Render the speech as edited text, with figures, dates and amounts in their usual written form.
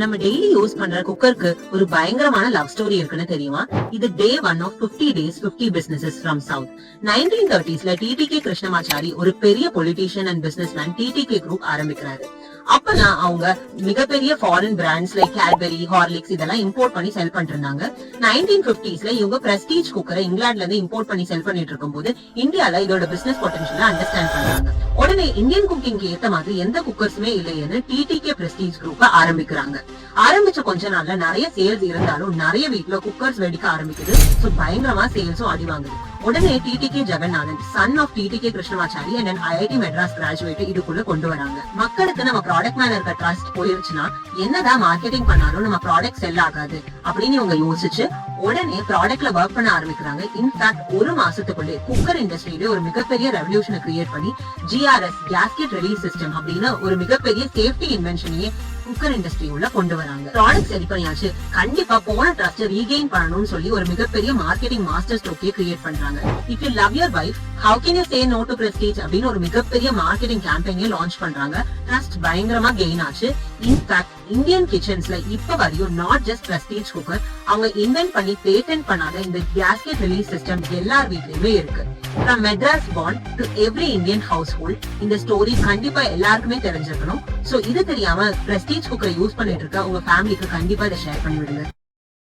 நம்ம daily use பண்ற குக்கருக்கு ஒரு பயங்கரமான லவ் ஸ்டோரி இருக்குன்னு தெரியுமா? இது day 1 of 50 days 50 businesses from South. 1930sல டிடிகே கிருஷ்ணமாச்சாரி ஒரு பெரிய politician and businessman TTK group ஆரம்பிக்கிறாரு. அப்பதான் அவங்க மிகப்பெரிய foreign brands like Cadbury, Horlicks இதெல்லாம் இம்போர்ட் பண்ணி செல் பண்ணிட்டு இருந்தாங்க. 1950sல இவங்க பிரஸ்டீஜ் குக்கரை இங்கிலாந்துல இருந்து இம்போர்ட் பண்ணி செல் பண்ணிட்டு இருக்கும் போது இந்தியால இதோட பிசினஸ் பொட்டன்ஷியலை அண்டர்ஸ்டாண்ட் பண்றாங்க. உடனே இந்தியன் குக்கிங்க்கு ஏத்த மாதிரி எந்த குக்கர்ஸுமே இல்லைன்னு டிடிகே பிரஸ்டீஜ் குரூப்ப ஆரம்பிக்கிறாங்க. ஆரம்பிச்ச கொஞ்ச நாள்ல நிறைய சேல்ஸ் இருந்தாலும் நிறைய வீட்ல குக்கர்ஸ் வெடிக்க ஆரம்பிக்குது. சோ பயங்கரமா சேல்ஸும் அடி வாங்குது. உடனே TTK Jagannathan, son of TTK Krishnamachari and IIT Madras graduate இதுக்குள்ள கொண்டு வராங்க. மக்களுக்கு நம்ம ப்ராடக்ட் மேல இருக்க ட்ரஸ்ட் போயிருச்சுன்னா என்னதான் மார்க்கெட்டிங் பண்ணாலும் நம்ம ப்ராடக்ட் செல் ஆகாது அப்படின்னு இவங்க யோசிச்சு உடனே ப்ராடக்ட்ல ஒர்க் பண்ண ஆரம்பிக்கிறாங்க. இன்ஃபேக்ட் ஒரு மாசத்துக்குள்ளே குக்கர் இண்டஸ்ட்ரியில ஒரு மிகப்பெரிய ரெவல்யூஷனை கிரியேட் பண்ணி ஜிஆர்எஸ் கேஸ்கெட் ரிலீஸ் சிஸ்டம் அப்படின்னு ஒரு மிகப்பெரிய சேஃப்டி இன்வென்ஷனையே குக்கர் இண்டஸ்ட்ரி உள்ள கொண்டு வராங்க. ப்ராடக்ட் சரி பண்ணியாச்சு, கண்டிப்பா போன ட்ரஸ்ட் ரீகெயின் பண்ணணும்னு சொல்லி ஒரு மிகப்பெரிய மார்க்கெட்டிங் மாஸ்டர் ஸ்ட்ரோக்கே கிரியேட் பண்றாங்க. If you love your wife how can you say no to Prestige அப்படின்னு ஒரு மிகப்பெரிய மார்க்கெட்டிங் கேம்பெயினே லான்ச் பண்றாங்க. ட்ரஸ்ட் பயங்கரமா கெயின் ஆச்சு. இன்ஃபேக்ட் இந்தியன் கிச்சன்ஸ்ல இப்ப வரையும் நாட் ஜஸ்ட் பிரஸ்டீஜ் குக்கர், அவங்க இன்வென்ட் பண்ணி பேட்டன்ட் பண்ணாத இந்த கேஸ்கெட் ரிலீஸ் சிஸ்டம் எல்லார் வீட்லயுமே இருக்கு. From Madras born to every Indian household, இந்த ஸ்டோரி கண்டிப்பா எல்லாருக்குமே தெரிஞ்சிருக்கணும். சோ இது தெரியாம பிரஸ்டீஜ் குக்கரை யூஸ் பண்ணிட்டு இருக்க உங்க ஃபேமிலிக்கு கண்டிப்பா இதை ஷேர் பண்ணி விடுங்க.